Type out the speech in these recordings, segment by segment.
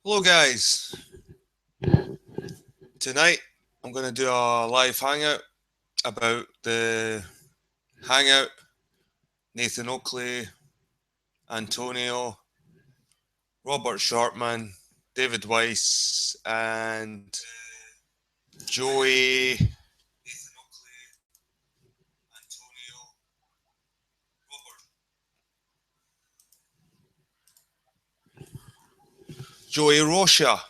Hello guys, tonight I'm going to do a live hangout about the Hangout, Nathan Oakley, Antonio, Robert Sharpman, David Weiss and Joey Rocha.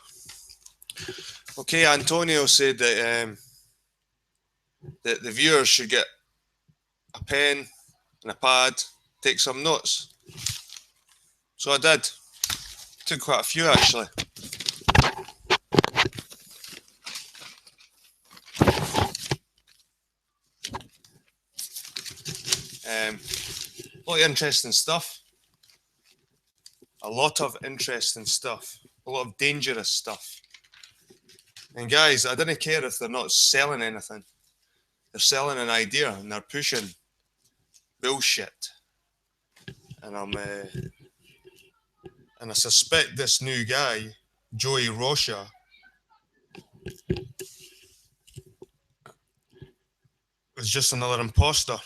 Okay, Antonio said that the viewers should get a pen and a pad, take some notes. So I did. Took quite a few actually. A lot of interesting stuff. A lot of interesting stuff. A lot of dangerous stuff. And guys, I don't care if they're not selling anything. They're selling an idea and they're pushing bullshit. And I suspect this new guy, Joey Rocha, is just another imposter.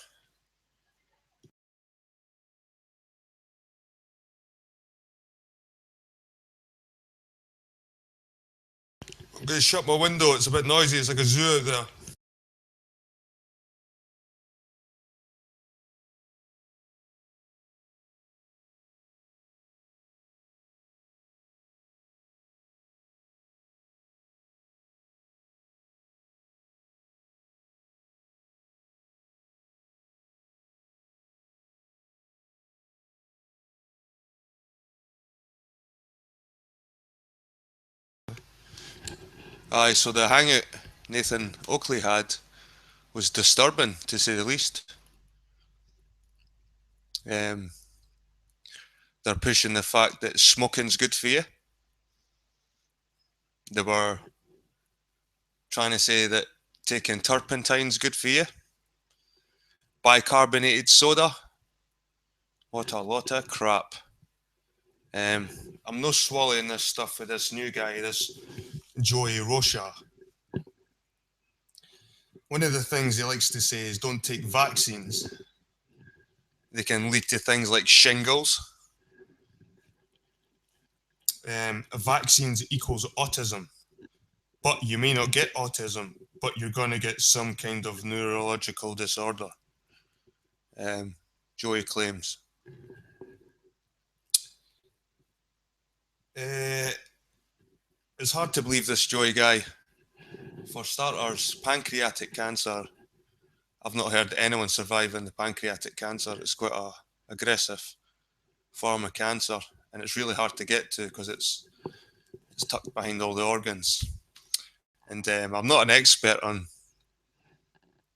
I'm going to shut my window. It's a bit noisy. It's like a zoo out there. Aye, so the hangout Nathan Oakley had was disturbing, to say the least. They're pushing the fact that smoking's good for you. They were trying to say that taking turpentine's good for you. Bi-carbonated soda. What a lot of crap. I'm not swallowing this stuff with this new guy, this Joey Rocha. One of the things he likes to say is don't take vaccines. They can lead to things like shingles. Vaccines equals autism. But you may not get autism, but you're going to get some kind of neurological disorder. Joey claims. It's hard to believe this Joey guy. For starters, pancreatic cancer. I've not heard anyone surviving the pancreatic cancer. It's quite a aggressive form of cancer, and it's really hard to get to because it's tucked behind all the organs. And I'm not an expert on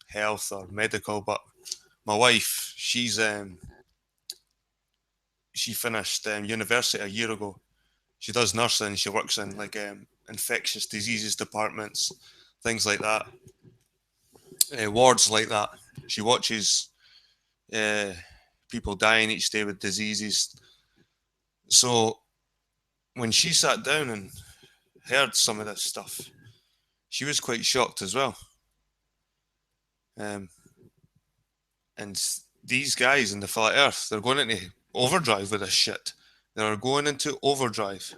health or medical, but my wife, she finished university a year ago. She does nursing. She works in like infectious diseases departments, things like that, wards like that. She watches people dying each day with diseases. So when she sat down and heard some of this stuff, she was quite shocked as well. And these guys in the flat earth, they're going into overdrive with this shit. They're going into overdrive.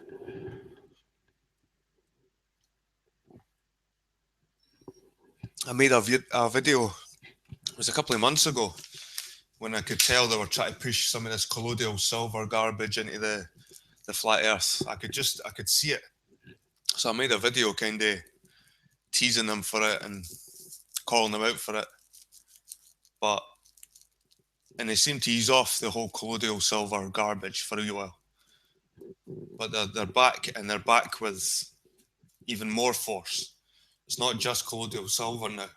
I made a video, it was a couple of months ago, when I could tell they were trying to push some of this colloidal silver garbage into the flat earth. I could see it. So I made a video kind of teasing them for it and calling them out for it. And they seem to ease off the whole colloidal silver garbage for a while. But they're back, and they're back with even more force. It's not just colloidal silver now.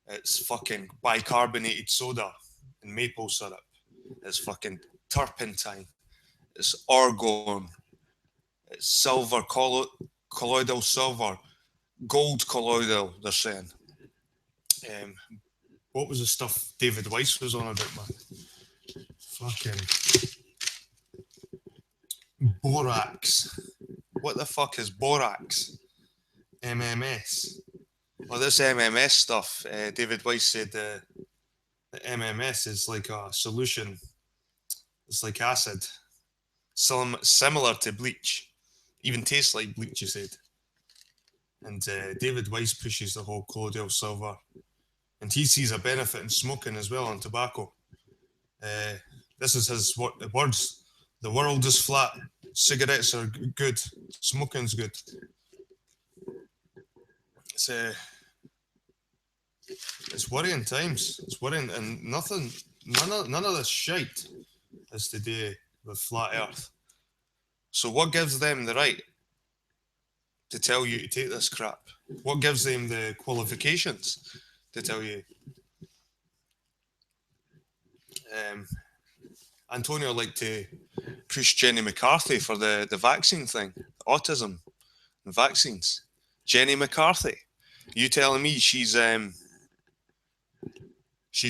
It's fucking bicarbonated soda and maple syrup. It's fucking turpentine. It's argon. It's silver, colloidal silver. Gold colloidal, they're saying. What was the stuff David Weiss was on about, man? Fucking borax. what the fuck is borax? MMS. Well, this MMS stuff, David Weiss said the MMS is like a solution. It's like acid. Similar to bleach. Even tastes like bleach, he said. And David Weiss pushes the whole colloidal silver. And he sees a benefit in smoking as well, on tobacco. This is his words. The world is flat. Cigarettes are good. Smoking's good. It's worrying times. It's worrying, and none of this shite is to do with flat Earth. So what gives them the right to tell you to take this crap? What gives them the qualifications to tell you? Antonio liked to push Jenny McCarthy for the vaccine thing, autism and vaccines. Jenny McCarthy, you telling me she's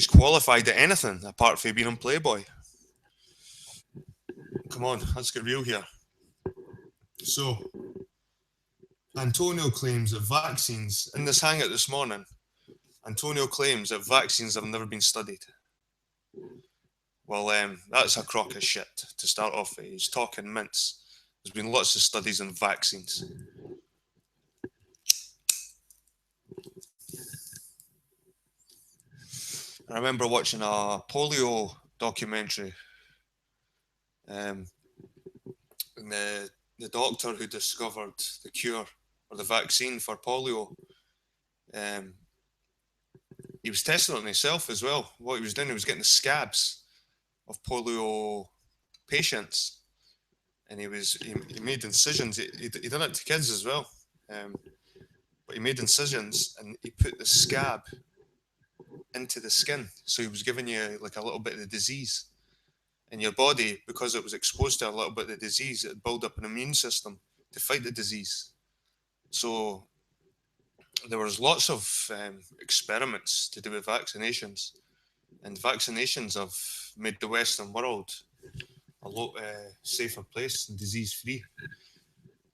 qualified at anything apart from being on Playboy? Come on, let's get real here. So, Antonio claims that vaccines, in this hangout this morning, Antonio claims that vaccines have never been studied. Well, that's a crock of shit to start off with. He's talking mince. There's been lots of studies on vaccines. I remember watching a polio documentary. And the doctor who discovered the cure or the vaccine for polio, he was testing it on himself as well. What he was doing, he was getting the scabs of polio patients, and he made incisions. He done it to kids as well, but he made incisions and he put the scab into the skin, so he was giving you like a little bit of the disease. And your body, because it was exposed to a little bit of the disease, it built up an immune system to fight the disease. So there was lots of experiments to do with vaccinations, and vaccinations have made the Western world a lot safer place and disease-free.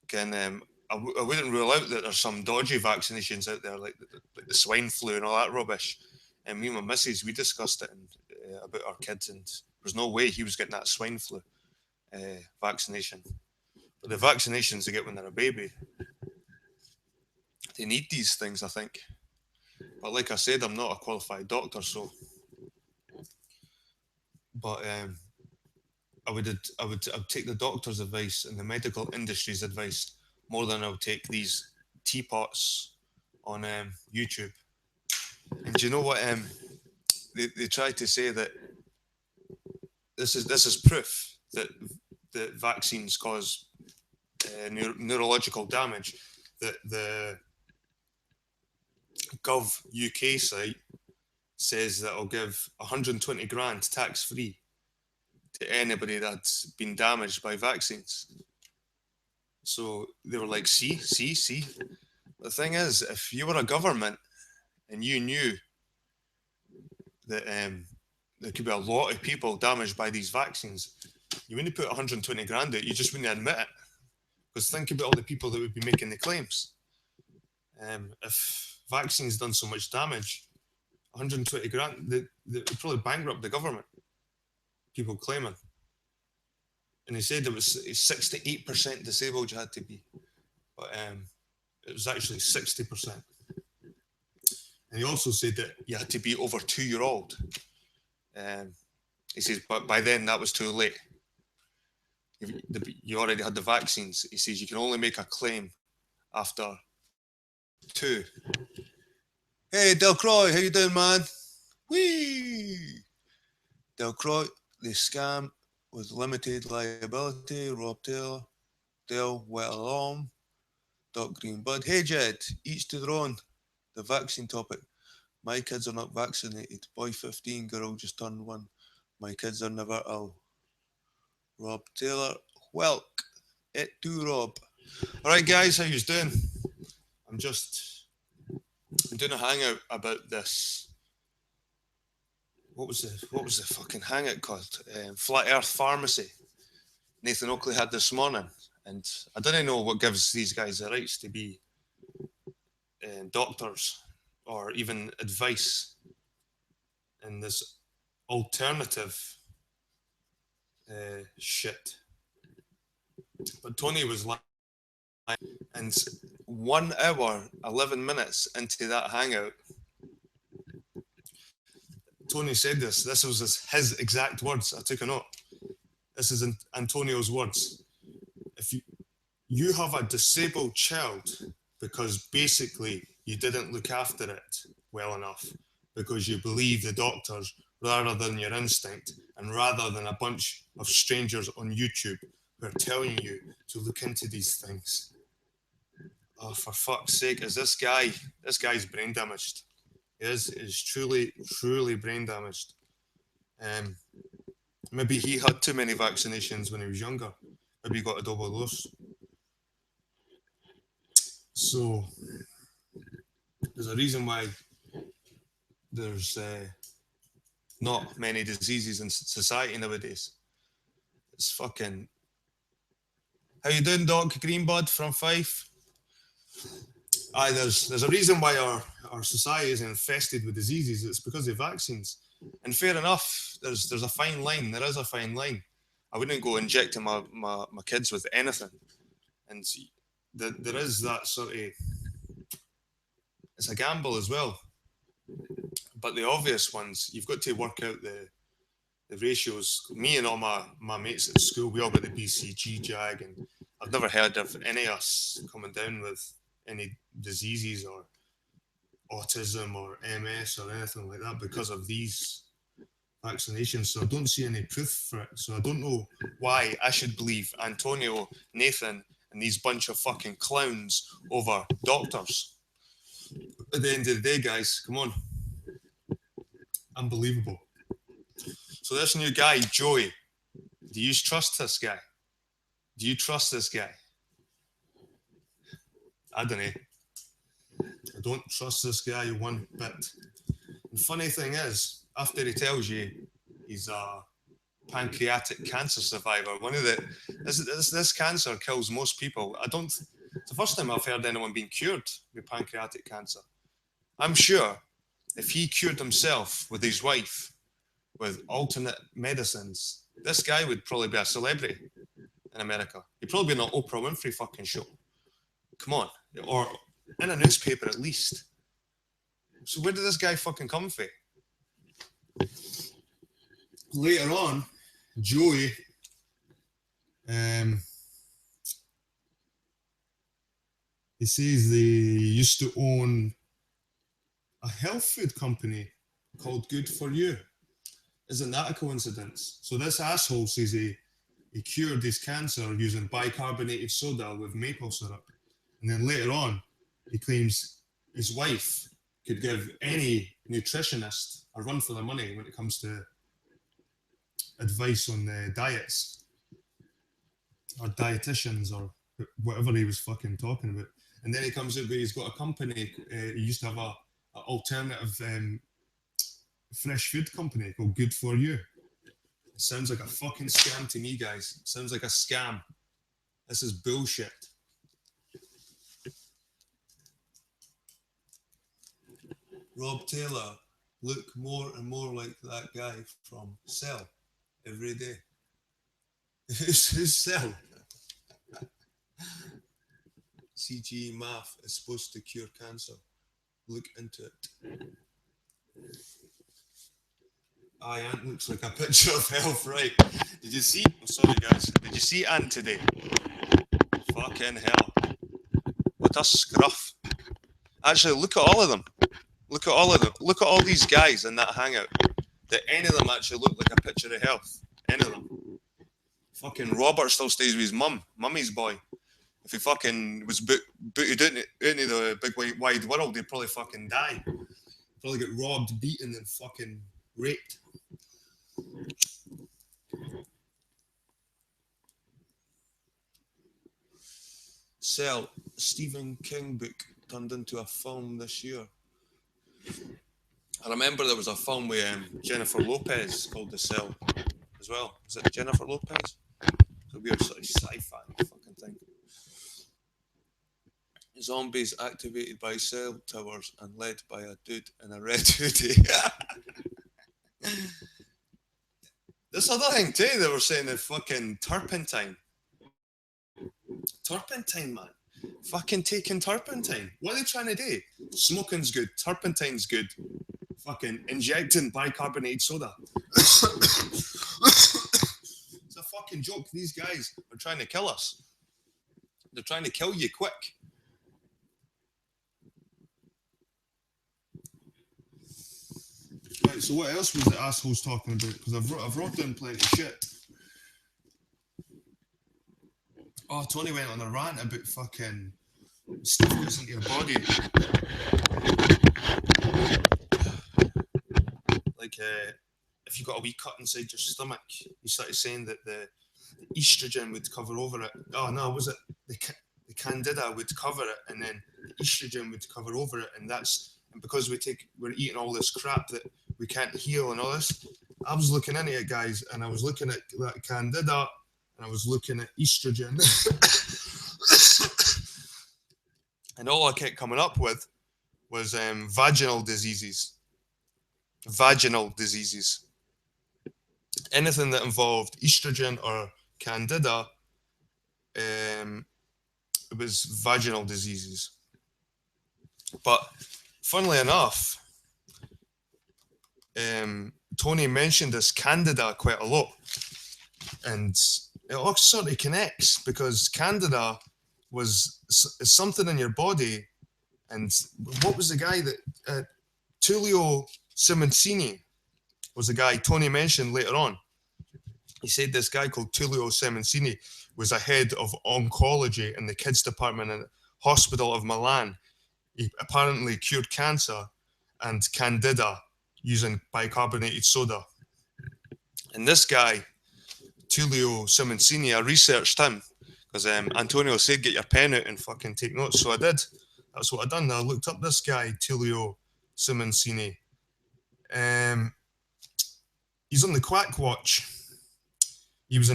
Again, I wouldn't rule out that there's some dodgy vaccinations out there, like the swine flu and all that rubbish. And me and my missus, we discussed it about our kids, and there's no way he was getting that swine flu vaccination. But the vaccinations they get when they're a baby, they need these things, I think. But like I said, I'm not a qualified doctor, so. But I would take the doctor's advice and the medical industry's advice more than I would take these teapots on YouTube. And do you know what? They tried to say that this is proof that vaccines cause neurological damage. That the Gov UK site says that it'll give 120 grand tax free to anybody that's been damaged by vaccines. So they were like, see. The thing is, if you were a government and you knew that there could be a lot of people damaged by these vaccines, you wouldn't put 120 grand out, you just wouldn't admit it. Because think about all the people that would be making the claims. If vaccines done so much damage, 120 grand, they would probably bankrupt the government. People claiming. And they said it was 6 to 8% disabled you had to be. But it was actually 60%. And he also said that you had to be over 2-year-old. He says, but by then that was too late. You already had the vaccines. He says you can only make a claim after 2. Hey, Delcroix, how you doing, man? Whee! Delcroix, the scam with limited liability. Rob Taylor, Del Wetterlom, Doc Green Bud. Hey, Jed, each to their own. The vaccine topic. My kids are not vaccinated. Boy 15, girl just turned 1. My kids are never ill. Rob Taylor, welk. It too, Rob. All right, guys, how you doing? I'm doing a hangout about this. What was the fucking hangout called? Flat Earth Pharmacy. Nathan Oakley had this morning, And I don't know what gives these guys the rights to be doctors or even advice in this alternative shit. But Tony was lying, and 1 hour, 11 minutes into that hangout, Tony said this. This was his exact words. I took a note. This is Antonio's words. If you have a disabled child because basically you didn't look after it well enough, because you believe the doctors rather than your instinct, and rather than a bunch of strangers on YouTube who are telling you to look into these things. Oh, for fuck's sake, this guy's brain damaged. He is truly brain damaged. Maybe he had too many vaccinations when he was younger. Maybe he got a double dose. So there's a reason why there's not many diseases in society nowadays. It's fucking... How you doing, Doc Greenbud from Fife? Aye, there's a reason why our society is infested with diseases. It's because of vaccines. And fair enough, there's a fine line. There is a fine line. I wouldn't go injecting my kids with anything. And there is that sort of... It's a gamble as well. But the obvious ones, you've got to work out the ratios. Me and all my mates at school, we all got the BCG jag, and I've never heard of any of us coming down with any diseases or autism or MS or anything like that because of these vaccinations. So I don't see any proof for it. So I don't know why I should believe Antonio, Nathan, and these bunch of fucking clowns over doctors. At the end of the day, guys, come on. Unbelievable. So this new guy, Joey, do you trust this guy? Do you trust this guy? I don't know. I don't trust this guy one bit. The funny thing is, after he tells you he's a pancreatic cancer survivor, this cancer kills most people. It's the first time I've heard anyone being cured with pancreatic cancer. I'm sure if he cured himself with his wife with alternate medicines, this guy would probably be a celebrity in America. He'd probably be on an Oprah Winfrey fucking show. Come on. Or in a newspaper at least. So where did this guy fucking come from? Later on, Joey he says they used to own a health food company called Good For You. Isn't that a coincidence? So this asshole says he cured his cancer using bicarbonated soda with maple syrup. And then later on, he claims his wife could give any nutritionist a run for their money when it comes to advice on diets or dietitians or whatever he was fucking talking about. And then he comes out where he's got a company. He used to have a alternative fresh food company called Good For You. It sounds like a fucking scam to me, guys. It sounds like a scam. This is bullshit. Rob Taylor, look more and more like that guy from Cell every day. Who's Cell? CGE math is supposed to cure cancer. Look into it. Ant looks like a picture of health, right? Did you see? Oh, sorry, guys. Did you see Ant today? Fucking hell. What a scruff. Actually, look at all of them. Look at all of them. Look at all these guys in that hangout. Did any of them actually look like a picture of health? Any of them. Fucking Robert still stays with his mummy's boy. If he fucking was booted into the big wide world, he'd probably fucking die. Probably get robbed, beaten, and fucking raped. Cell, Stephen King book turned into a film this year. I remember there was a film with Jennifer Lopez called The Cell as well. Is it Jennifer Lopez? It's a weird sort of sci-fi fucking thing. Zombies activated by cell towers and led by a dude in a red hoodie. This other thing too, they were saying that fucking turpentine. Turpentine, man. Fucking taking turpentine. What are they trying to do? Smoking's good. Turpentine's good. Fucking injecting bicarbonate soda. It's a fucking joke. These guys are trying to kill us. They're trying to kill you quick. Right, so what else was the assholes talking about? Because I've wrote down plenty of shit. Oh, Tony went on a rant about fucking stuff goes into your body. Like, if you got a wee cut inside your stomach, he started saying that the estrogen would cover over it. Oh no, was it the candida would cover it, and then the estrogen would cover over it, and because we're eating all this crap that we can't heal and all this. I was looking into it, guys, and I was looking at that candida, and I was looking at estrogen, and all I kept coming up with was vaginal diseases. Vaginal diseases. Anything that involved estrogen or candida, it was vaginal diseases. But funnily enough, Tony mentioned this candida quite a lot, and it all sort of connects because candida is something in your body. And what was the guy that Tullio Simoncini was the guy Tony mentioned later on. He said this guy called Tullio Simoncini was a head of oncology in the kids department at the Hospital of Milan. He apparently cured cancer and candida using bicarbonated soda. And this guy, Tullio Simoncini, I researched him because Antonio said get your pen out and fucking take notes. So I did. That's what I done. I looked up this guy, Tullio Simoncini. He's on the Quack Watch. He was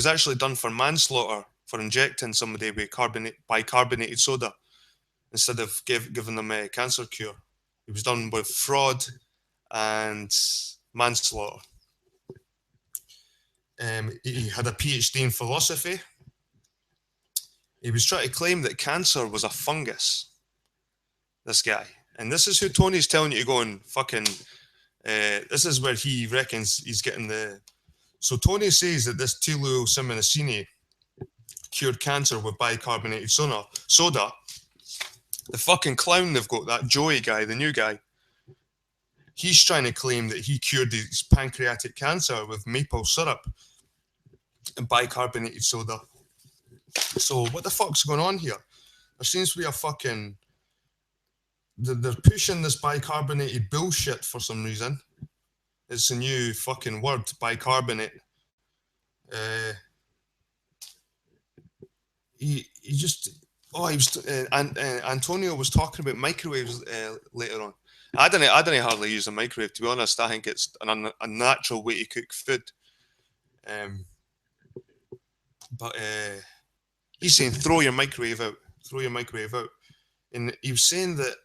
actually done for manslaughter for injecting somebody with bicarbonated soda instead of giving them a cancer cure. He was done with fraud and manslaughter. He had a PhD in philosophy. He was trying to claim that cancer was a fungus, this guy. And this is who Tony's telling you to go and fucking... this is where he reckons he's getting the... So Tony says that this Tullio Simoncini cured cancer with bicarbonated soda. The fucking clown they've got, that Joey guy, the new guy, he's trying to claim that he cured his pancreatic cancer with maple syrup and bicarbonated soda. So what the fuck's going on here? There seems to be a fucking... They're pushing this bicarbonated bullshit for some reason. It's a new fucking word, bicarbonate. Antonio was talking about microwaves later on. I didn't hardly use a microwave, to be honest. I think it's a natural way to cook food. But he's saying throw your microwave out. And he was saying that,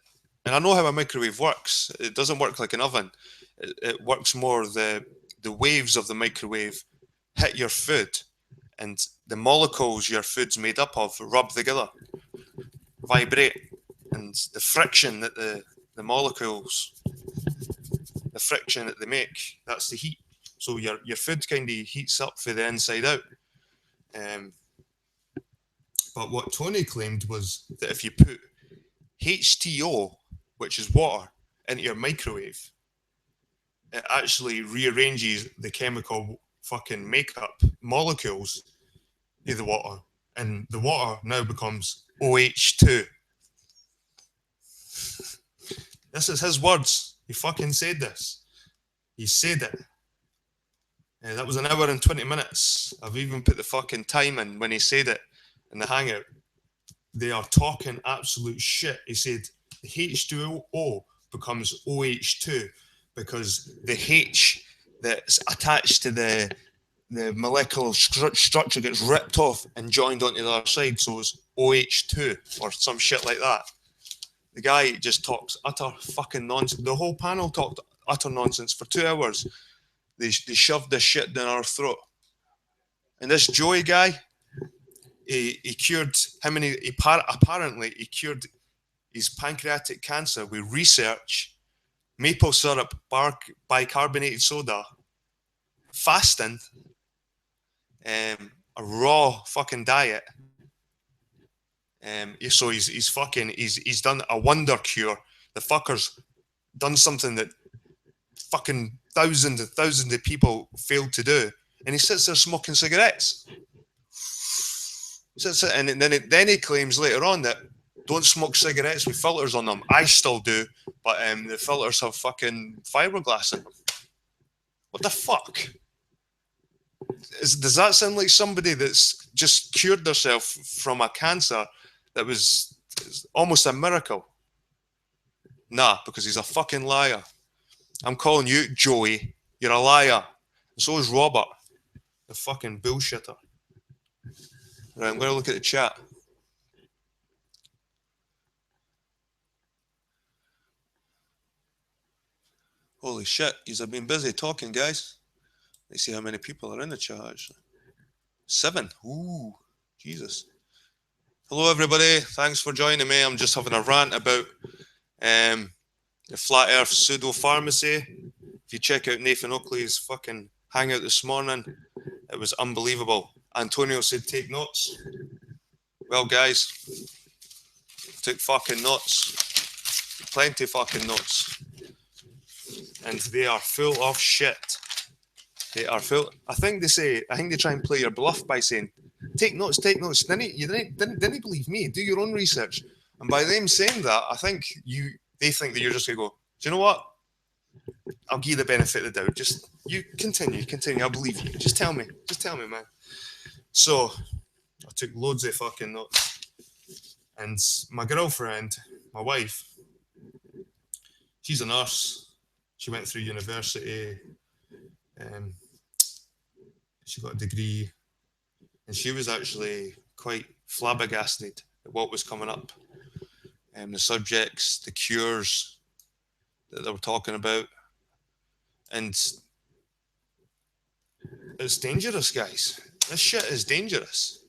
and I know how a microwave works. It doesn't work like an oven. It works more the waves of the microwave hit your food, and the molecules your food's made up of rub together, vibrate, and the friction that the molecules, the friction that they make, that's the heat. So your food kind of heats up for the inside out. But what Tony claimed was that if you put H2O, which is water, into your microwave, it actually rearranges the chemical fucking makeup molecules of the water, and the water now becomes OH2. This is his words. He fucking said this. He said it. That was 1 hour and 20 minutes. I've even put the fucking time in when he said it in the Hangout. They are talking absolute shit. He said the H2O becomes OH2 because the H that's attached to the the molecular structure gets ripped off and joined onto the other side, so it's OH2 or some shit like that. The guy just talks utter fucking nonsense. The whole panel talked utter nonsense for 2 hours. They shoved this shit down our throat. And this Joey guy, he cured how many? Apparently, he cured his pancreatic cancer with research, maple syrup, bicarbonated soda, fasting, a raw fucking diet. So he's done a wonder cure. The fucker's done something that fucking thousands and thousands of people failed to do, and he sits there smoking cigarettes. And then he claims later on that don't smoke cigarettes with filters on them. I still do, but the filters have fucking fiberglass in them. What the fuck? Does that sound like somebody that's just cured themselves from a cancer that was almost a miracle? Nah, because he's a fucking liar. I'm calling you, Joey. You're a liar. And so is Robert, the fucking bullshitter. Right, I'm going to look at the chat. Holy shit, he's been busy talking, guys. Let's see how many people are in the chat, actually. 7. Ooh, Jesus. Hello, everybody. Thanks for joining me. I'm just having a rant about the Flat Earth Pseudo Pharmacy. If you check out Nathan Oakley's fucking Hangout this morning, it was unbelievable. Antonio said take notes. Well, guys, took fucking notes. Plenty fucking notes. And they are full of shit. They are full. I think they try and play your bluff by saying, take notes, take notes. You didn't believe me. Do your own research. And by them saying that, I think they think that you're just going to go, do you know what? I'll give you the benefit of the doubt. Just, you continue. I'll believe you. Just tell me, man. So, I took loads of fucking notes. And my girlfriend, my wife, she's a nurse. She went through university. She got a degree. And she was actually quite flabbergasted at what was coming up. The subjects, the cures that they were talking about. And it's dangerous, guys. This shit is dangerous.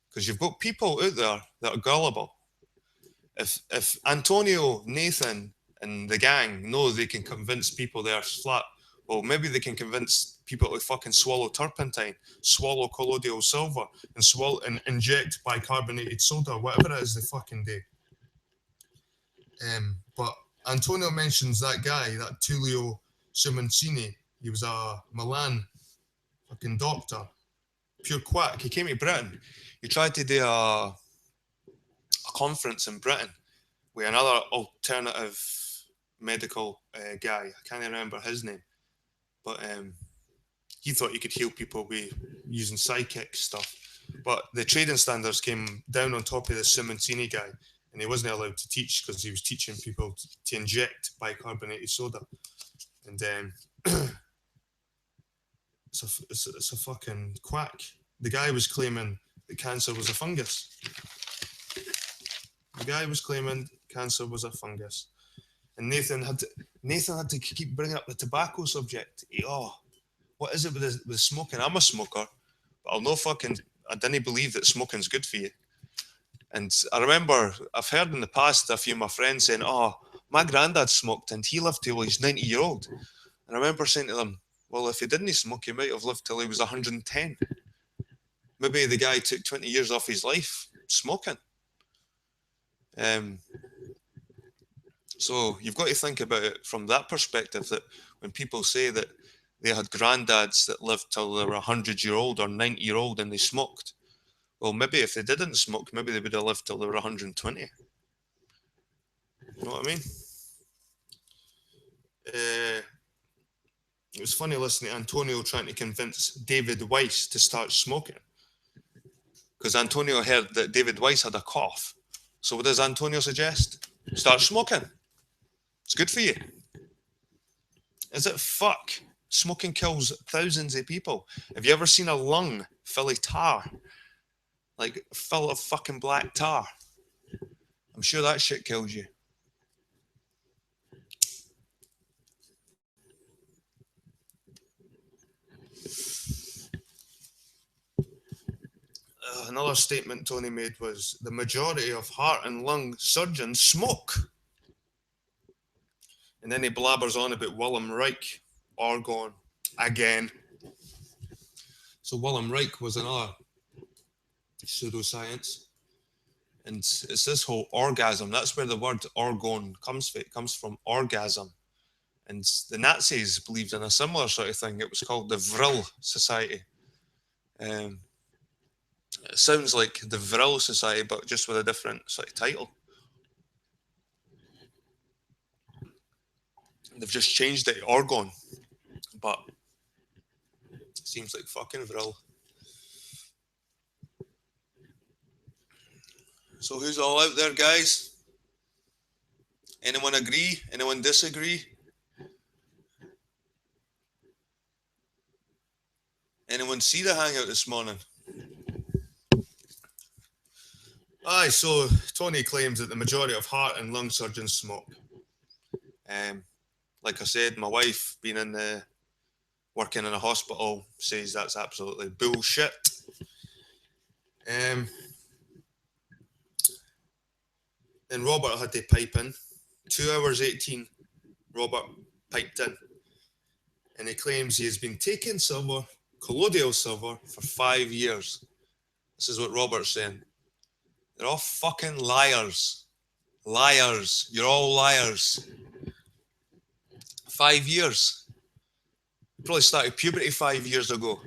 Because you've got people out there that are gullible. If Antonio, Nathan, and the gang know they can convince people they're flat, well, maybe they can convince people to fucking swallow turpentine, swallow colloidal silver, and inject bicarbonated soda, whatever it is they fucking do. But Antonio mentions that guy, that Tullio Simoncini. He was a Milan fucking doctor, pure quack. He came to Britain. He tried to do a conference in Britain with another alternative medical guy. I can't remember his name, but he thought he could heal people with using psychic stuff. But the trading standards came down on top of the Simoncini guy, and he wasn't allowed to teach because he was teaching people to inject bicarbonated soda. And it's a fucking quack. The guy was claiming that cancer was a fungus. And Nathan had to keep bringing up the tobacco subject. What is it with smoking? I'm a smoker, but I didn't believe that smoking's good for you. And I remember I've heard in the past a few of my friends saying, my granddad smoked and he lived till he's 90-year-old. And I remember saying to them, well, if he didn't smoke, he might have lived till he was 110. Maybe the guy took 20 years off his life smoking. So you've got to think about it from that perspective, that when people say that they had granddads that lived till they were 100-year-old or 90-year-old and they smoked, well, maybe if they didn't smoke, maybe they would have lived till they were 120. You know what I mean? It was funny listening to Antonio trying to convince David Weiss to start smoking. Because Antonio heard that David Weiss had a cough. So what does Antonio suggest? Start smoking. It's good for you. Is it? Fuck. Smoking kills thousands of people. Have you ever seen a lung full of tar? Like, full of fucking black tar? I'm sure that shit kills you. Another statement Tony made was the majority of heart and lung surgeons smoke. And then he blabbers on about Wilhelm Reich, argon, again. So Wilhelm Reich was another pseudoscience. And it's this whole orgasm. That's where the word orgon comes from. It comes from orgasm. And the Nazis believed in a similar sort of thing. It was called the Vril Society. It sounds like the Vril Society, but just with a different sort of title. They've just changed it to orgon, but it seems like fucking Vril. So who's all out there, guys? Anyone agree? Anyone disagree? Anyone see the Hangout this morning? Aye, so Tony claims that the majority of heart and lung surgeons smoke. Like I said, my wife, being working in a hospital, says that's absolutely bullshit. Then Robert had to pipe in. 2 hours 18, Robert piped in. And he claims he has been taking silver, colloidal silver, for 5 years. This is what Robert's saying. They're all fucking liars. Liars. You're all liars. 5 years. Probably started puberty 5 years ago.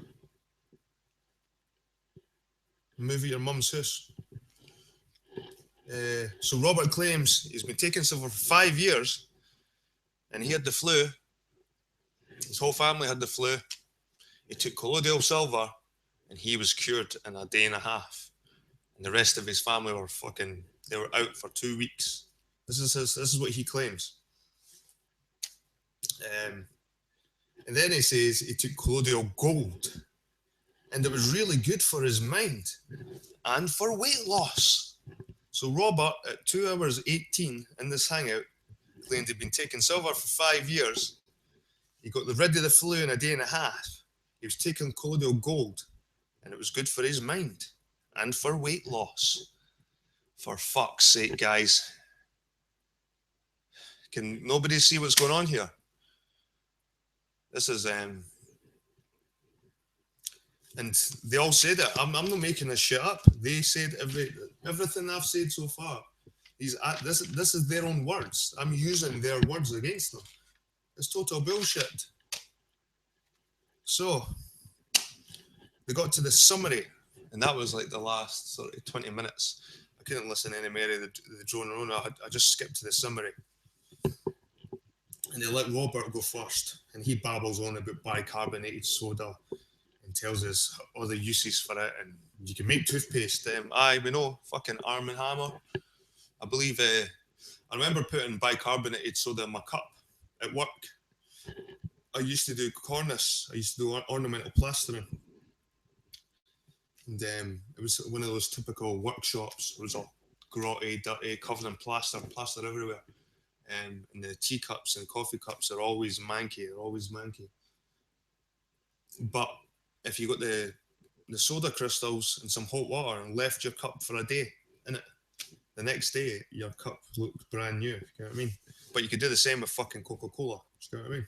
Move at your mum's house. So Robert claims he's been taking silver for 5 years, and he had the flu. His whole family had the flu. He took colloidal silver, and he was cured in a day and a half. And the rest of his family were they were out for 2 weeks. This is what he claims. And then he says he took colloidal gold, and it was really good for his mind and for weight loss. So Robert, at 2 hours 18 in this Hangout, claimed he'd been taking silver for 5 years. He got rid of the flu in a day and a half. He was taking colloidal gold, and it was good for his mind and for weight loss. For fuck's sake, guys. Can nobody see what's going on here? This is, and they all said it. I'm not making this shit up. They said everything I've said so far. This is their own words. I'm using their words against them. It's total bullshit. So they got to the summary, and that was like the last sort of 20 minutes. I couldn't listen to any more of the drone runner. I just skipped to the summary. And they let Robert go first, and he babbles on about bicarbonated soda and tells us all the uses for it, and you can make toothpaste. Aye, we know, fucking Arm & Hammer. I believe, I remember putting bicarbonated soda in my cup at work. I used to do cornice. I used to do ornamental plastering. And it was one of those typical workshops. It was all grotty, dirty, covered in plaster everywhere. And the teacups and coffee cups are always manky. But if you got the soda crystals and some hot water and left your cup for a day in it, the next day your cup looked brand new. You know what I mean? But you could do the same with fucking Coca-Cola. You know what I mean?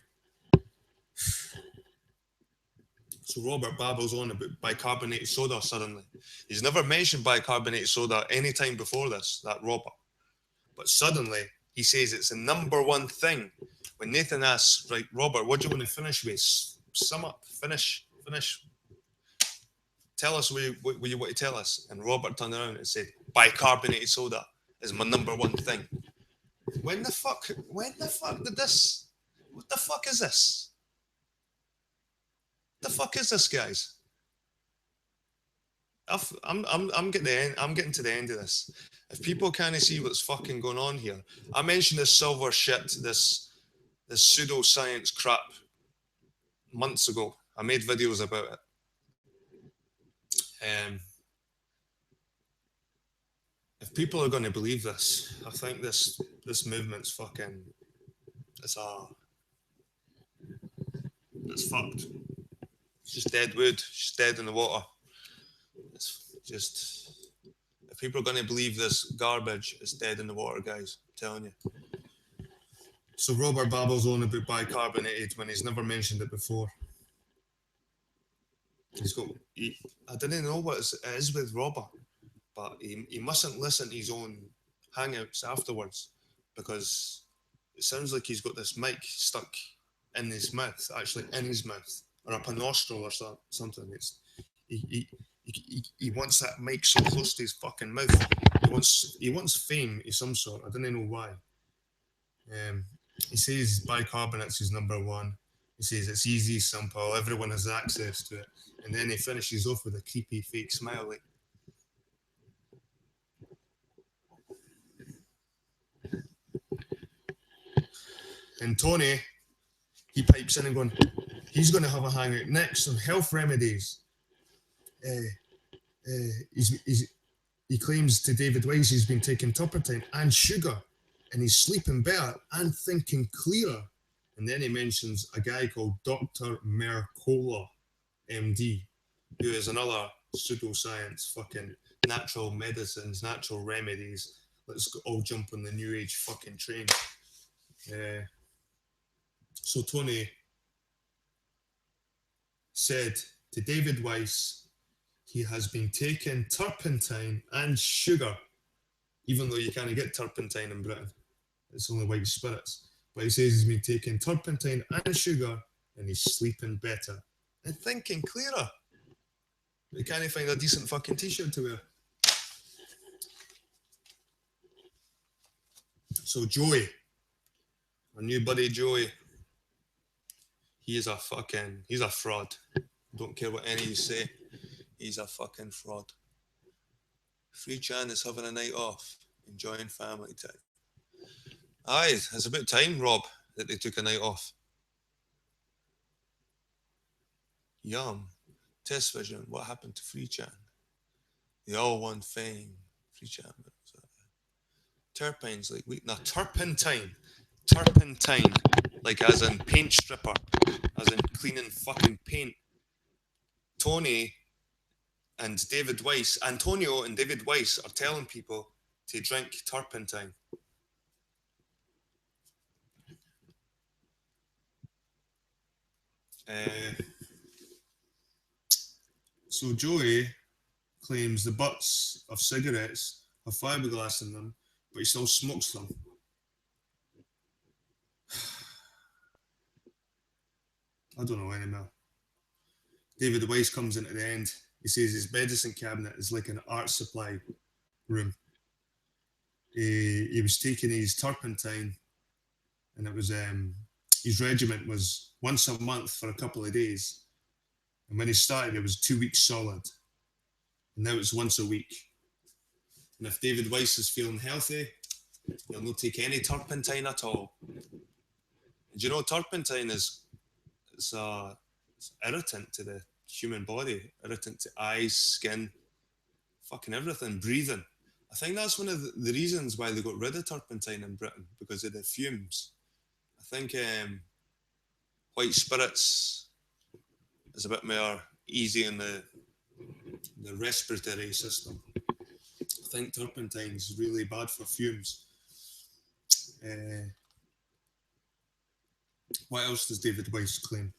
So Robert babbles on about bicarbonated soda suddenly. He's never mentioned bicarbonated soda any time before this, that Robert. But suddenly he says it's the number one thing. When Nathan asks, right, Robert, what do you want to finish with? Sum up, finish. Tell us what you want to tell us. And Robert turned around and said, bicarbonated soda is my number one thing. When the fuck did this? What the fuck is this? The fuck is this, guys? I'm getting to the end of this. If people can't see what's fucking going on here, I mentioned this silver shit, this pseudoscience crap. months ago. I made videos about it. If people are going to believe this, I think this movement's fucking, it's fucked. It's just dead wood, just dead in the water. It's just, if people are going to believe this garbage, it's dead in the water, guys. I'm telling you. So Robert babbles on about Bi-carbonated when he's never mentioned it before. I didn't know what it is with Robert, but he mustn't listen to his own hangouts afterwards, because it sounds like he's got this mic stuck in his mouth, actually in his mouth, or up a nostril or something. He wants that mic so close to his fucking mouth. He wants fame of some sort. I don't know why. He says bicarbonates is number one. He says it's easy, simple, everyone has access to it. And then he finishes off with a creepy fake smiley. And Tony, he pipes in and going, he's going to have a hangout next on health remedies. He claims to David Weiss he's been taking turpentine and sugar, and he's sleeping better and thinking clearer. And then he mentions a guy called Dr. Mercola, MD, who is another pseudoscience, fucking natural medicines, natural remedies. Let's all jump on the new age fucking train. So Tony said to David Weiss he has been taking turpentine and sugar, even though you can't get turpentine in Britain. It's only white spirits. But he says he's been taking turpentine and sugar and he's sleeping better and thinking clearer. But he can't find a decent fucking t-shirt to wear. So Joey, our new buddy Joey, he's a fraud. Don't care what any of you say. He's a fucking fraud. Free Chan is having a night off, enjoying family time. Aye, it's about time, Rob, that they took a night off. Yum. Test vision. What happened to Free Chan? They all want fame. Free Chan. Turpine's like weak. No, turpentine. Turpentine. Like as in paint stripper. As in cleaning fucking paint. Tony and David Weiss, Antonio and David Weiss are telling people to drink turpentine. So Joey claims the butts of cigarettes have fiberglass in them, but he still smokes them. I don't know anymore. David Weiss comes in at the end. He says his medicine cabinet is like an art supply room. He was taking his turpentine, and it was his regimen was once a month for a couple of days. And when he started, it was 2 weeks solid. And now it's once a week. And if David Weiss is feeling healthy, he'll not take any turpentine at all. And you know, turpentine is it's irritant to the human body, irritant to eyes, skin, fucking everything, breathing. I think that's one of the reasons why they got rid of turpentine in Britain, because of the fumes. I think white spirits is a bit more easy in the respiratory system. I think turpentine's really bad for fumes. What else does David Weiss claim?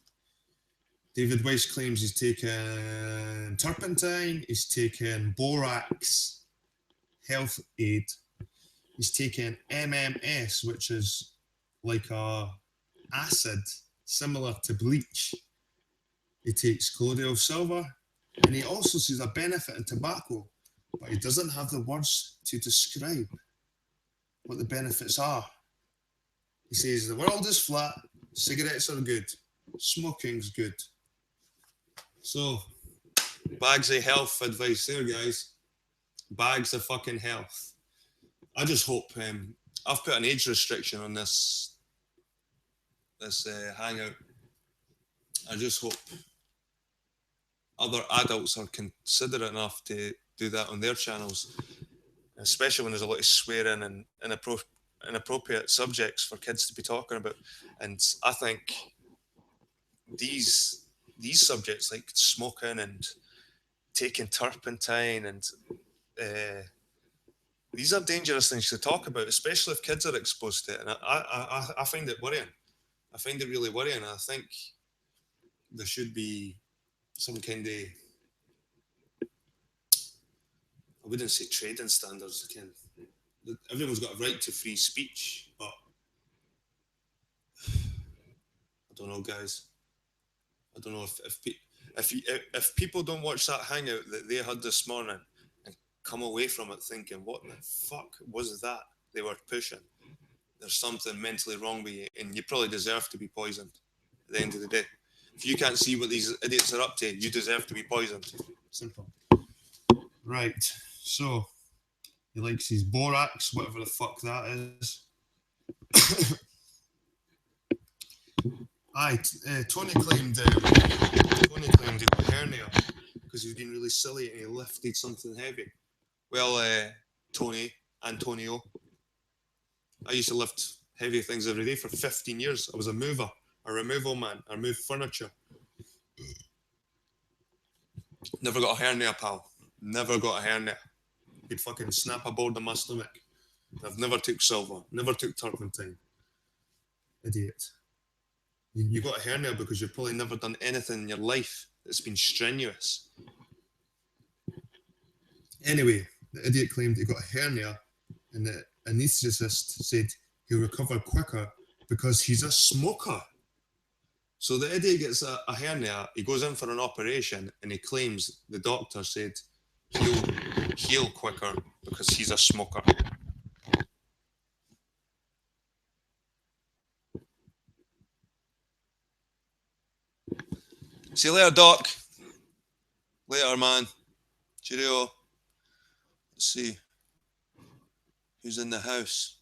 David Weiss claims he's taken turpentine, he's taken borax, health aid, he's taken MMS, which is like a acid similar to bleach. He takes colloidal silver, and he also sees a benefit in tobacco, but he doesn't have the words to describe what the benefits are. He says the world is flat, cigarettes are good, smoking's good. So, bags of health advice there, guys. Bags of fucking health. I just hope I've put an age restriction on this hangout. I just hope other adults are considerate enough to do that on their channels, especially when there's a lot of swearing and inappropriate subjects for kids to be talking about. And I think these subjects like smoking and taking turpentine and these are dangerous things to talk about, especially if kids are exposed to it. And I find it worrying. I find it really worrying. I think there should be some kind of, I wouldn't say trading standards. Everyone's got a right to free speech, but I don't know, guys. I don't know if people don't watch that hangout that they had this morning and come away from it thinking, what the fuck was that they were pushing? There's something mentally wrong with you, and you probably deserve to be poisoned at the end of the day. If you can't see what these idiots are up to, you deserve to be poisoned. Simple. Right. So, he likes his borax, whatever the fuck that is. Tony claimed he got hernia because he's been really silly and he lifted something heavy. Well, Antonio, I used to lift heavy things every day for 15 years. I was a mover, a removal man. I moved furniture. Never got a hernia, pal. Never got a hernia. You'd fucking snap a board in my stomach. I've never took silver. Never took turpentine. Idiot. You got a hernia because you've probably never done anything in your life that's been strenuous. Anyway, the idiot claimed he got a hernia, and the anaesthetist said he'll recover quicker because he's a smoker. So the idiot gets a hernia, he goes in for an operation, and he claims the doctor said he'll heal quicker because he's a smoker. See you later, Doc. Later, man. Cheerio. Let's see. Who's in the house?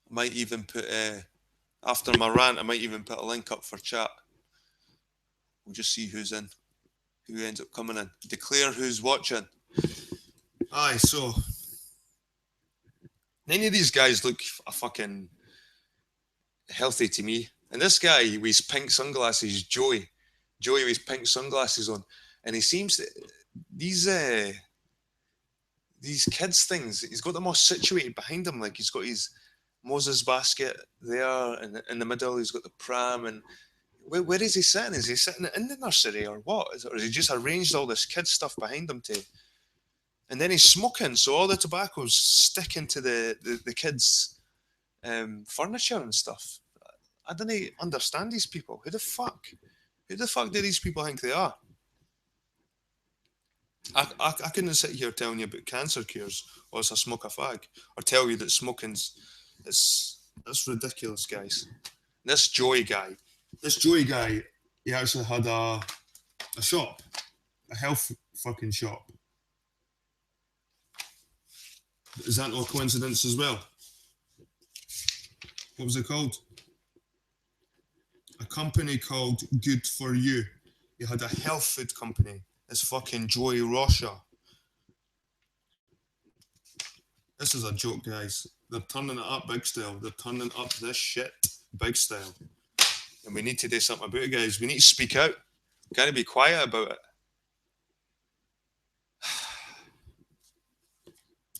I might even put, after my rant, I might even put a link up for chat. We'll just see who's in. Who ends up coming in. Declare who's watching. Aye, so. None of these guys look fucking healthy to me. And this guy with his pink sunglasses, Joey with his pink sunglasses on, and he seems to, these kids things, he's got them all situated behind him, like he's got his Moses basket there, and in the middle he's got the pram, and where is he sitting? Is he sitting in the nursery or what? Or has he just arranged all this kid stuff behind him to? And then he's smoking, so all the tobacco's sticking to the kids' furniture and stuff. I don't understand these people. Who the fuck do these people think they are? I couldn't sit here telling you about cancer cures or I smoke a fag, or tell you that smoking's that's ridiculous, guys. This Joey guy, he actually had a shop, a health fucking shop. Is that not a coincidence as well? What was it called? A company called Good For You. He had a health food company. It's fucking Joey Rocha. This is a joke, guys. They're turning it up big style. They're turning up this shit big style. And we need to do something about it, guys. We need to speak out. Gotta be quiet about it.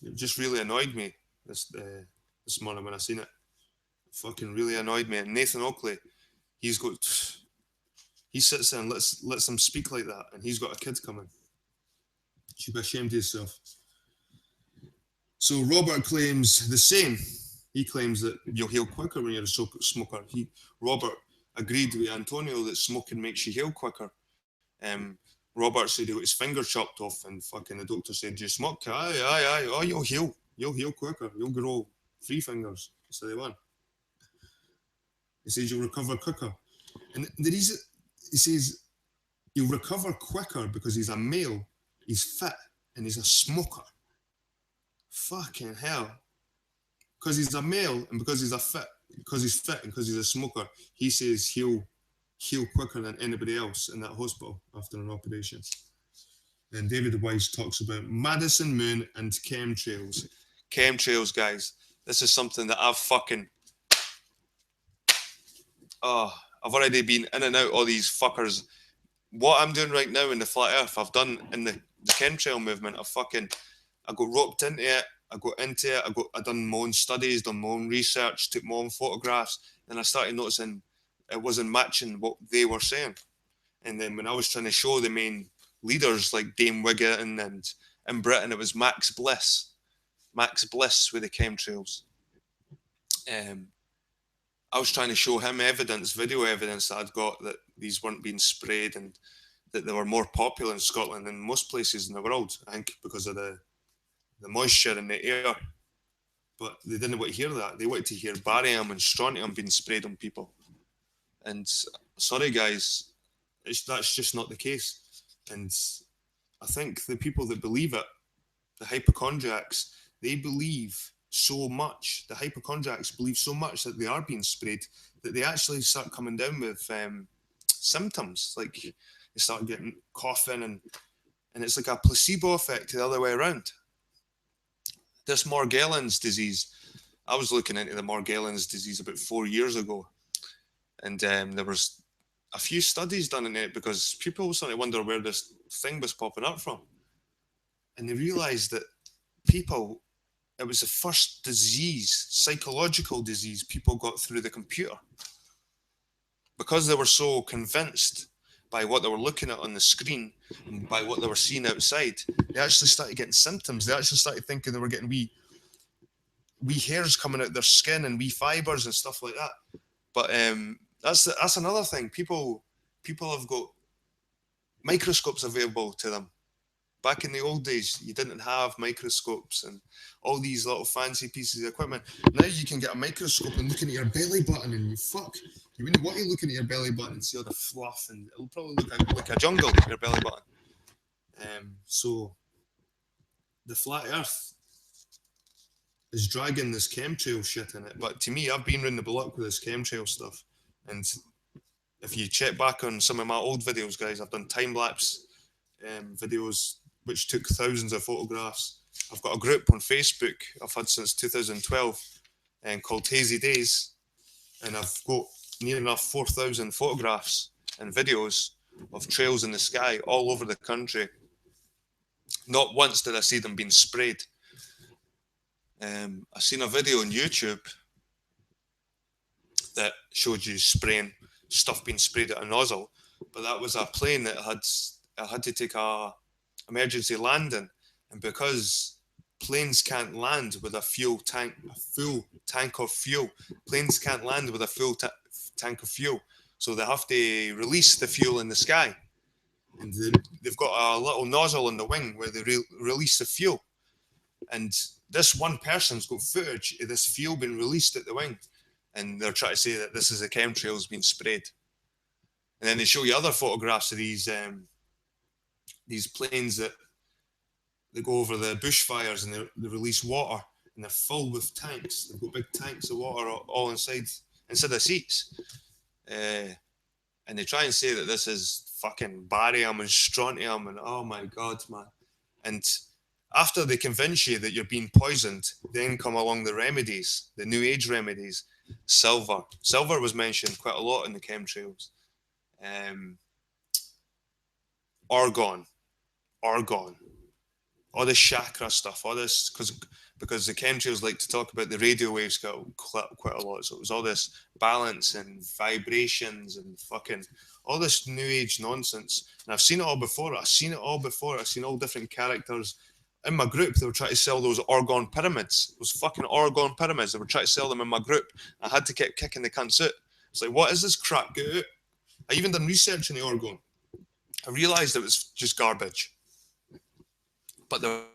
It just really annoyed me this morning when I seen it. It fucking really annoyed me. And Nathan Oakley, he sits there and lets them speak like that, and he's got a kid coming. You should be ashamed of yourself. So Robert claims the same. He claims that you'll heal quicker when you're a smoker. Robert agreed with Antonio that smoking makes you heal quicker. Robert said he got his finger chopped off, and fucking the doctor said, "Do you smoke?" Aye. Oh, you'll heal quicker. You'll grow 3 fingers instead of 1. He says you'll recover quicker, and the reason he says he'll recover quicker because he's a male, he's fit, and he's a smoker. Fucking hell. Because he's a male and because he's a fit because he's fit and because he's a smoker, he says he'll heal quicker than anybody else in that hospital after an operation. And David Weiss talks about Madison Moon and chemtrails. Chemtrails, guys. This is something that oh, I've already been in and out all these fuckers. What I'm doing right now in the flat earth, I've done in the chemtrail movement. I got roped into it. I got into it. I done my own studies, done my own research, took my own photographs, and I started noticing it wasn't matching what they were saying. And then when I was trying to show the main leaders like Dame Wiggin and in Britain, it was Max Bliss with the chemtrails. Um, I was trying to show him evidence, video evidence that I'd got that these weren't being sprayed and that they were more popular in Scotland than most places in the world. I think because of the moisture in the air. But they didn't want to hear that. They wanted to hear barium and strontium being sprayed on people. And sorry, guys, that's just not the case. And I think the people that believe it, the hypochondriacs, they believe so much. The hypochondriacs believe so much that they are being sprayed that they actually start coming down with symptoms. Like they start getting coughing and it's like a placebo effect the other way around. This Morgellons disease, I was looking into the Morgellons disease about 4 years ago, and there was a few studies done in it because people were starting to wonder where this thing was popping up from, and they realised that people, it was the first disease, psychological disease, people got through the computer because they were so convinced by what they were looking at on the screen and by what they were seeing outside. They actually started getting symptoms. They actually started thinking they were getting wee hairs coming out their skin and wee fibers and stuff like that. But that's another thing. People have got microscopes available to them. Back in the old days, you didn't have microscopes and all these little fancy pieces of equipment. Now you can get a microscope and look into your belly button and you wouldn't want to look into your belly button and see all the fluff, and it'll probably look like a jungle, your belly button. So the flat earth is dragging this chemtrail shit in it. But to me, I've been around the block with this chemtrail stuff. And if you check back on some of my old videos, guys, I've done time-lapse videos which took thousands of photographs. I've got a group on Facebook I've had since 2012 called Hazy Days, and I've got near enough 4,000 photographs and videos of trails in the sky all over the country. Not once did I see them being sprayed. I seen a video on YouTube that showed you spraying stuff being sprayed at a nozzle, but that was a plane that had to take a emergency landing, and because planes can't land with a full tank of fuel, planes can't land with a full tank of fuel, so they have to release the fuel in the sky, and they've got a little nozzle in the wing where they release the fuel, and this one person's got footage of this fuel being released at the wing, and they're trying to say that this is the chemtrails being sprayed. And then they show you other photographs of these planes that they go over the bushfires and they release water, and they're full with tanks. They've got big tanks of water all inside the seats. And they try and say that this is fucking barium and strontium, and oh my God, man. And after they convince you that you're being poisoned, then come along the remedies, the new age remedies. Silver was mentioned quite a lot in the chemtrails. Argon, all this chakra stuff, all this, because the chemtrails like to talk about the radio waves quite a lot. So it was all this balance and vibrations and fucking all this new age nonsense. And I've seen it all before. I've seen all different characters. In my group, they were trying to sell those Argon pyramids. Those fucking Argon pyramids. They were trying to sell them in my group. I had to keep kicking the cunts out. It's like, what is this crap? Get out. I even done research on the Argon. I realised it was just garbage. But the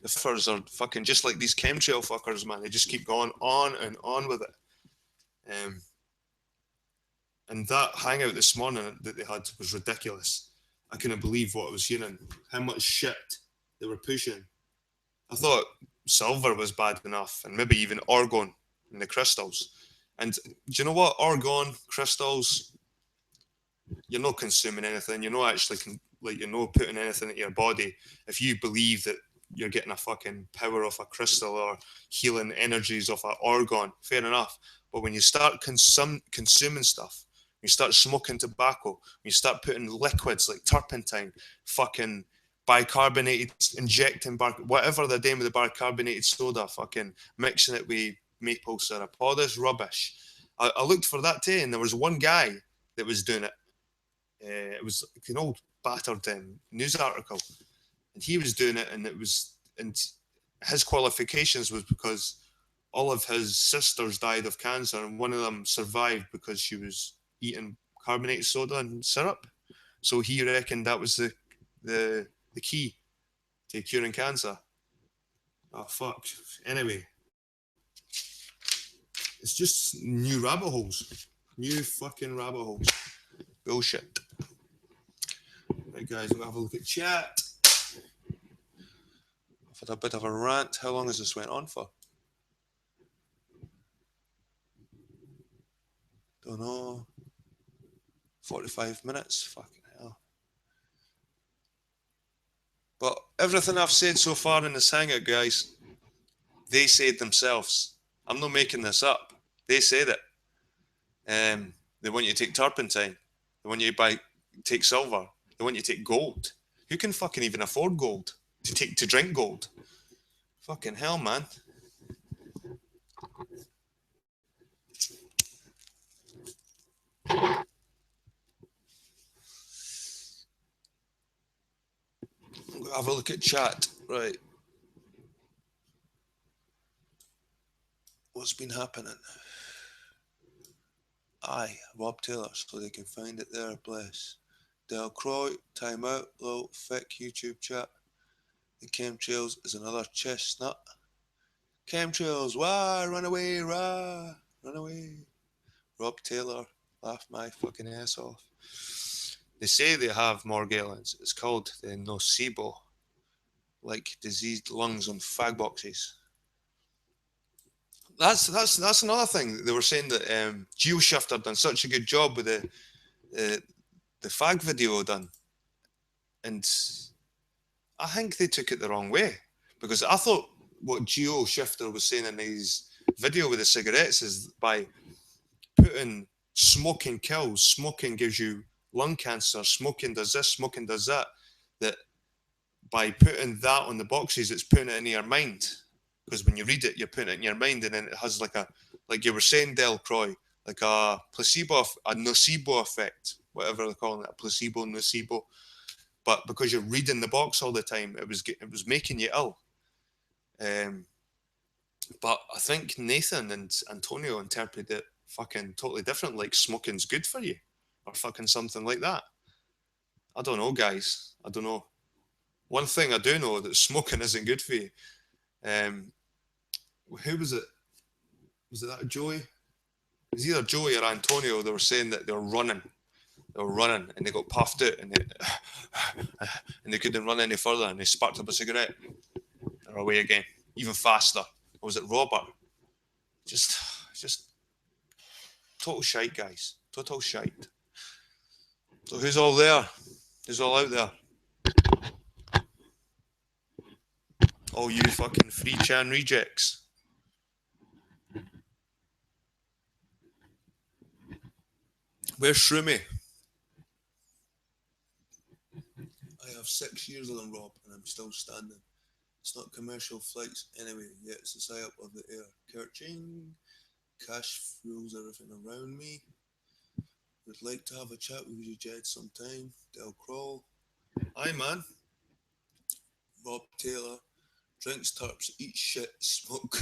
fuckers are fucking just like these chemtrail fuckers, man. They just keep going on and on with it. And that hangout this morning that they had was ridiculous. I couldn't believe what I was hearing. How much shit they were pushing. I thought silver was bad enough, and maybe even argon. and the crystals. And do you know what? Argon, crystals, you're not consuming anything. You're not actually, you're not putting anything into your body. If you believe that you're getting a fucking power of a crystal or healing energies of an argon, fair enough. But when you start consuming stuff, you start smoking tobacco, you start putting liquids like turpentine, fucking bicarbonated, injecting whatever the name of the bicarbonated soda, fucking mixing it with maple syrup, all this rubbish. I looked for that too, and there was one guy that was doing it. It was like an old battered news article, and he was doing it, and his qualifications was because all of his sisters died of cancer, and one of them survived because she was eating carbonated soda and syrup. So he reckoned that was the key to curing cancer. Oh fuck. Anyway, it's just new rabbit holes. New fucking rabbit holes. Bullshit. Right, guys, we'll have a look at chat. I've had a bit of a rant. How long has this went on for? Don't know. 45 minutes. Fucking hell. But everything I've said so far in this hangout, guys, they said themselves. I'm not making this up. They said it. They want you to take turpentine. They want you to take silver. They want you to take gold. Who can fucking even afford gold? To drink gold? Fucking hell, man. Have a look at chat. Right. What's been happening? Aye, Rob Taylor, so they can find it there, bless. Del Croy, time out, low, thick YouTube chat. The chemtrails is another chestnut. Chemtrails, wah, run away, rah, run away. Rob Taylor, laugh my fucking ass off. They say they have Morgellons. It's called the nocebo, like diseased lungs on fag boxes. That's another thing. They were saying that GeoShifter done such a good job with the fag video done, and I think they took it the wrong way, because I thought what GeoShifter was saying in his video with the cigarettes is by putting smoking kills, smoking gives you lung cancer, smoking does this, smoking does that, that by putting that on the boxes, it's putting it in your mind. Because when you read it, you're putting it in your mind, and then it has like you were saying, Del Croy, like a placebo, a nocebo effect, whatever they're calling it, a placebo, nocebo. But because you're reading the box all the time, it was making you ill. But I think Nathan and Antonio interpreted it fucking totally different, like smoking's good for you, or fucking something like that. I don't know, guys. I don't know. One thing I do know, that smoking isn't good for you. Who was it? Was it that Joey? It was either Joey or Antonio. They were saying that they were running, and they got puffed out, and they couldn't run any further, and they sparked up a cigarette. They're away again, even faster. Or was it Robert? Just total shite, guys. Total shite. So who's all there? Who's all out there? All you fucking free Chan rejects. Where's Shroomy? I have 6 years on Rob, and I'm still standing. It's not commercial flights anyway, yet it's a sigh up of the air. Kerching. Cash fuels everything around me. Would like to have a chat with you, Jed, sometime. Del Crawl. Aye, man. Rob Taylor. Drinks turps, eat shit, smoke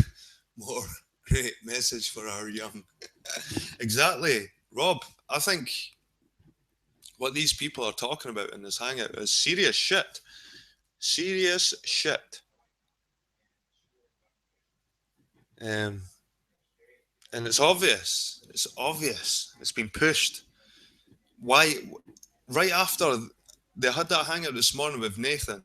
more. Great message for our young. Exactly. Rob, I think what these people are talking about in this hangout is serious shit. Serious shit. And it's obvious. It's obvious. It's been pushed. Why? Right after they had that hangout this morning with Nathan,